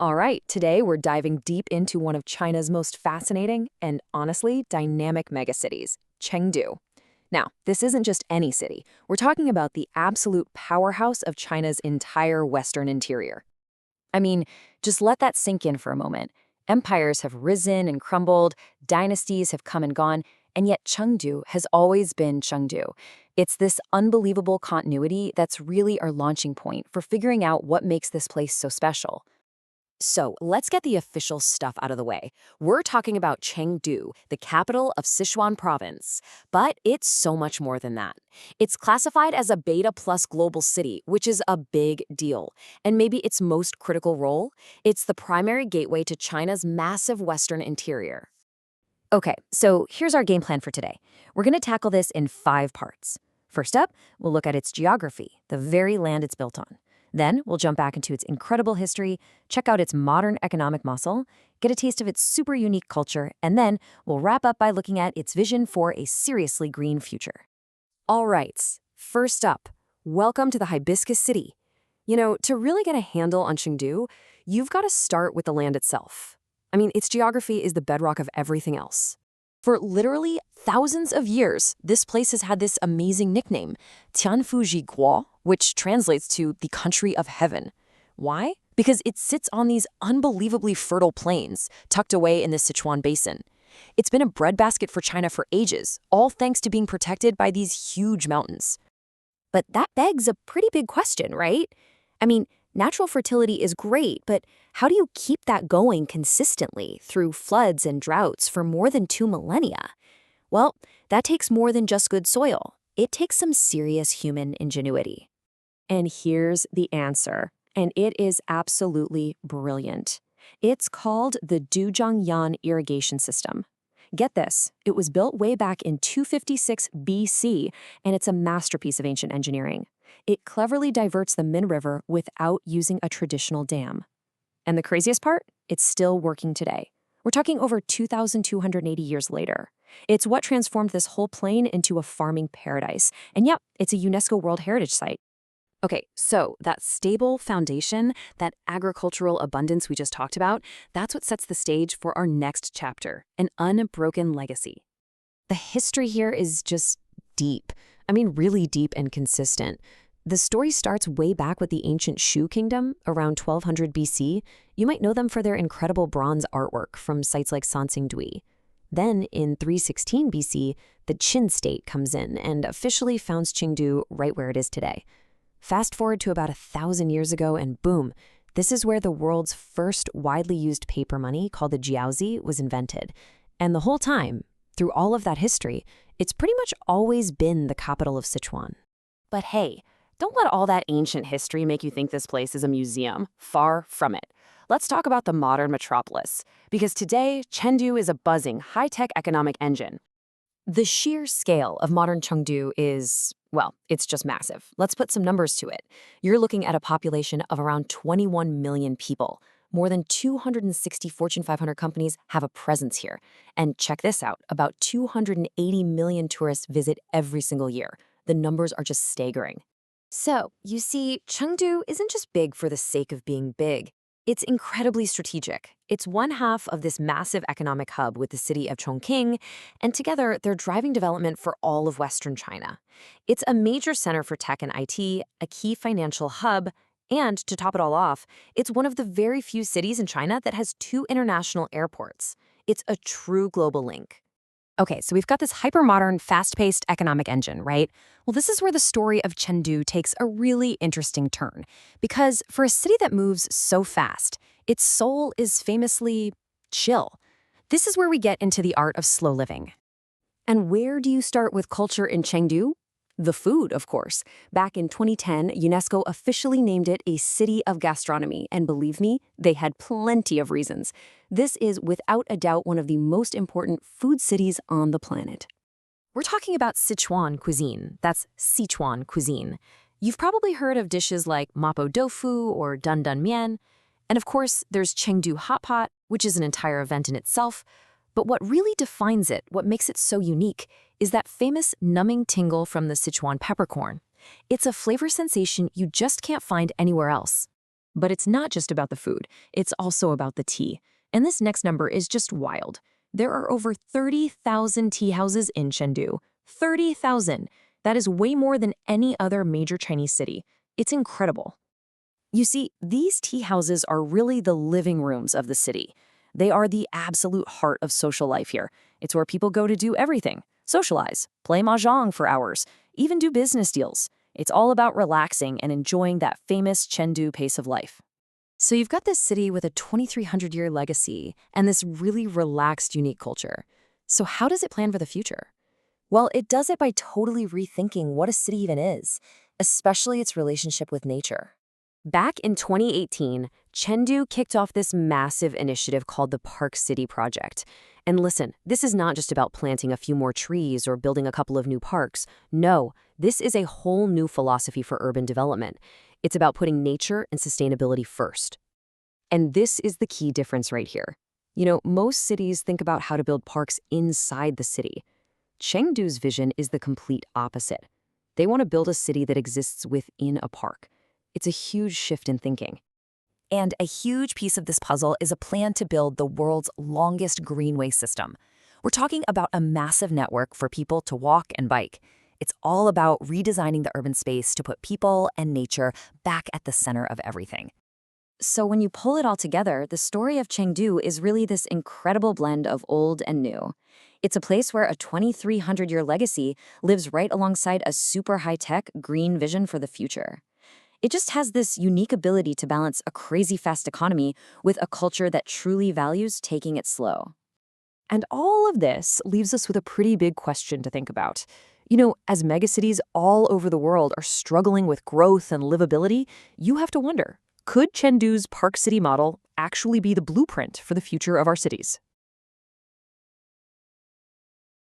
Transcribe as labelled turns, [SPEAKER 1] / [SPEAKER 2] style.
[SPEAKER 1] All right, today we're diving deep into one of China's most fascinating and honestly dynamic megacities, Chengdu. Now, this isn't just any city. We're talking about the absolute powerhouse of China's entire western interior. I mean, just let that sink in for a moment. Empires have risen and crumbled, dynasties have come and gone, and yet Chengdu has always been Chengdu. It's this unbelievable continuity that's really our launching point for figuring out what makes this place so special. So let's get the official stuff out of the way. We're talking about Chengdu, the capital of Sichuan province. But it's so much more than that. It's classified as a Beta Plus global city, which is a big deal. And maybe its most critical role? It's the primary gateway to China's massive western interior. Okay, so here's our game plan for today. We're going to tackle this in 5 parts. First up, we'll look at its geography, the very land it's built on. Then we'll jump back into its incredible history, check out its modern economic muscle, get a taste of its super unique culture, and then we'll wrap up by looking at its vision for a seriously green future. All right, first up, welcome to the Hibiscus City. To really get a handle on Chengdu, you've got to start with the land itself. I mean, its geography is the bedrock of everything else. For literally thousands of years, this place has had this amazing nickname, Tianfuji Guo, which translates to the country of heaven. Why? Because it sits on these unbelievably fertile plains tucked away in the Sichuan basin. It's been a breadbasket for China for ages, all thanks to being protected by these huge mountains. But that begs a pretty big question, right? I mean, natural fertility is great, but how do you keep that going consistently through floods and droughts for more than 2 millennia? Well, that takes more than just good soil. It takes some serious human ingenuity. And here's the answer, and it is absolutely brilliant. It's called the Duzhangyan irrigation system. Get this, it was built way back in 256 BC, and it's a masterpiece of ancient engineering. It cleverly diverts the Min River without using a traditional dam. And the craziest part? It's still working today. We're talking over 2,280 years later. It's what transformed this whole plain into a farming paradise. And yep, it's a UNESCO World Heritage Site. Okay, so that stable foundation, that agricultural abundance we just talked about, that's what sets the stage for our next chapter, an unbroken legacy. The history here is just deep. I mean, really deep and consistent. The story starts way back with the ancient Shu Kingdom, around 1200 BC. You might know them for their incredible bronze artwork from sites like Sanxingdui. Then, in 316 BC, the Qin state comes in and officially founds Chengdu right where it is today. Fast forward to about 1,000 years ago, and boom, this is where the world's first widely used paper money, called the jiaozi, was invented. And the whole time, through all of that history, it's pretty much always been the capital of Sichuan. But hey, don't let all that ancient history make you think this place is a museum. Far from it. Let's talk about the modern metropolis, because today, Chengdu is a buzzing, high-tech economic engine. The sheer scale of modern Chengdu is, well, it's just massive. Let's put some numbers to it. You're looking at a population of around 21 million people. More than 260 Fortune 500 companies have a presence here. And check this out, about 280 million tourists visit every single year. The numbers are just staggering. So, you see, Chengdu isn't just big for the sake of being big. It's incredibly strategic. It's one half of this massive economic hub with the city of Chongqing, and together they're driving development for all of Western China. It's a major center for tech and IT, a key financial hub, and to top it all off, it's one of the very few cities in China that has 2 international airports. It's a true global link. Okay, so we've got this hyper-modern, fast-paced economic engine, right? Well, this is where the story of Chengdu takes a really interesting turn. Because for a city that moves so fast, its soul is famously chill. This is where we get into the art of slow living. And where do you start with culture in Chengdu? The food, of course. Back in 2010, UNESCO officially named it a city of gastronomy, and believe me, they had plenty of reasons. This is without a doubt one of the most important food cities on the planet. We're talking about Sichuan cuisine. That's Sichuan cuisine. You've probably heard of dishes like mapo tofu or dun dun mian. And of course, there's Chengdu hot pot, which is an entire event in itself. But what really defines it, what makes it so unique, is that famous numbing tingle from the Sichuan peppercorn. It's a flavor sensation you just can't find anywhere else. But it's not just about the food, it's also about the tea. And this next number is just wild. There are over 30,000 tea houses in Chengdu. 30,000! That is way more than any other major Chinese city. It's incredible. You see, these tea houses are really the living rooms of the city. They are the absolute heart of social life here. It's where people go to do everything. Socialize, play mahjong for hours, even do business deals. It's all about relaxing and enjoying that famous Chengdu pace of life. So you've got this city with a 2,300-year legacy and this really relaxed, unique culture. So how does it plan for the future? Well, it does it by totally rethinking what a city even is, especially its relationship with nature. Back in 2018, Chengdu kicked off this massive initiative called the Park City Project. And listen, this is not just about planting a few more trees or building a couple of new parks. No, this is a whole new philosophy for urban development. It's about putting nature and sustainability first. And this is the key difference right here. You know, most cities think about how to build parks inside the city. Chengdu's vision is the complete opposite. They want to build a city that exists within a park. It's a huge shift in thinking. And a huge piece of this puzzle is a plan to build the world's longest greenway system. We're talking about a massive network for people to walk and bike. It's all about redesigning the urban space to put people and nature back at the center of everything. So when you pull it all together, the story of Chengdu is really this incredible blend of old and new. It's a place where a 2,300-year legacy lives right alongside a super high-tech green vision for the future. It just has this unique ability to balance a crazy fast economy with a culture that truly values taking it slow. And all of this leaves us with a pretty big question to think about. You know, as megacities all over the world are struggling with growth and livability, you have to wonder, could Chengdu's Park City model actually be the blueprint for the future of our cities?